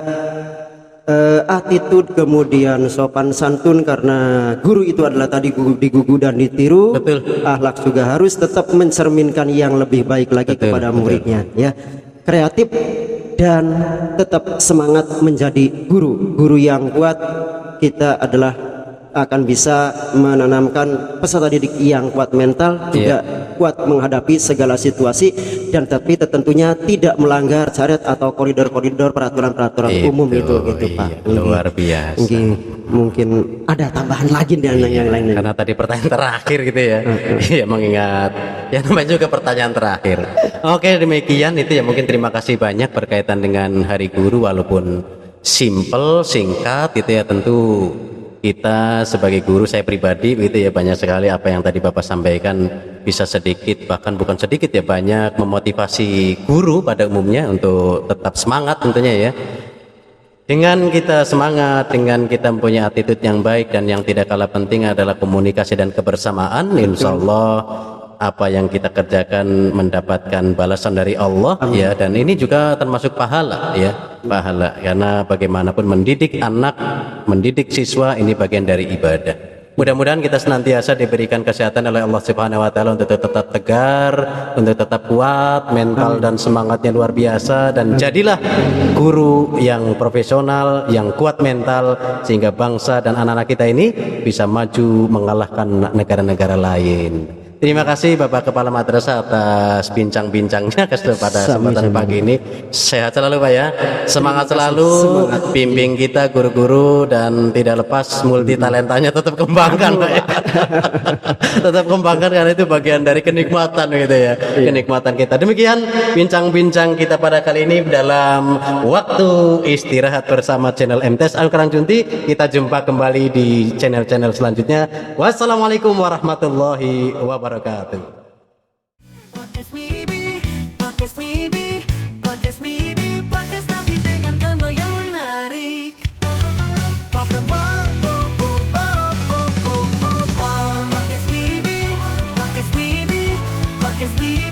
Speaker 1: attitude, kemudian sopan santun karena guru itu adalah tadi digugu dan ditiru.
Speaker 2: Betul.
Speaker 1: Akhlak juga harus tetap mencerminkan yang lebih baik lagi
Speaker 2: Betul,
Speaker 1: kepada
Speaker 2: betul.
Speaker 1: muridnya ya. Kreatif dan tetap semangat menjadi guru yang kuat. Kita adalah akan bisa menanamkan peserta didik yang kuat mental, juga kuat menghadapi segala situasi, dan tapi tentunya tidak melanggar syariat atau koridor-koridor peraturan-peraturan umum itu gitu Pak.
Speaker 2: Luar biasa.
Speaker 1: Mungkin ada tambahan lagi dan yang lain.
Speaker 2: Karena tadi pertanyaan terakhir gitu ya. Iya, mengingat ya namanya juga pertanyaan terakhir. Oke, demikian itu ya, mungkin terima kasih banyak berkaitan dengan Hari Guru, walaupun simple, singkat gitu ya, tentu kita sebagai guru, saya pribadi gitu ya, banyak sekali apa yang tadi Bapak sampaikan bisa sedikit, bahkan bukan sedikit ya, banyak memotivasi guru pada umumnya untuk tetap semangat tentunya ya. Dengan kita semangat, dengan kita mempunyai attitude yang baik, dan yang tidak kalah penting adalah komunikasi dan kebersamaan, insya Allah apa yang kita kerjakan mendapatkan balasan dari Allah. Ya, dan ini juga termasuk pahala ya, pahala, karena bagaimanapun mendidik anak, mendidik siswa ini bagian dari ibadah. Mudah-mudahan kita senantiasa diberikan kesehatan oleh Allah Subhanahu wa taala untuk tetap tegar, untuk tetap kuat, mental dan semangatnya luar biasa, dan jadilah guru yang profesional, yang kuat mental, sehingga bangsa dan anak-anak kita ini bisa maju mengalahkan negara-negara lain. Terima kasih Bapak Kepala Madrasah atas bincang-bincangnya pada kesempatan pagi ini. Sehat selalu Pak ya, semangat selalu, bimbing kita guru-guru, dan tidak lepas multi talentanya tetap kembangkan Pak ya. Tetap kembangkan, karena itu bagian dari kenikmatan gitu ya, kenikmatan kita. Demikian bincang-bincang kita pada kali ini dalam waktu istirahat bersama channel MTS Al-Quran Junti. Kita jumpa kembali di channel-channel selanjutnya. Wassalamualaikum warahmatullahi wabarakatuh.
Speaker 3: Podcast Mibi, Podcast Mibi, Podcast Mibi, Podcast Nabi dengan tema yang menarik. Podcast Mibi, Podcast Mibi, Podcast Mibi.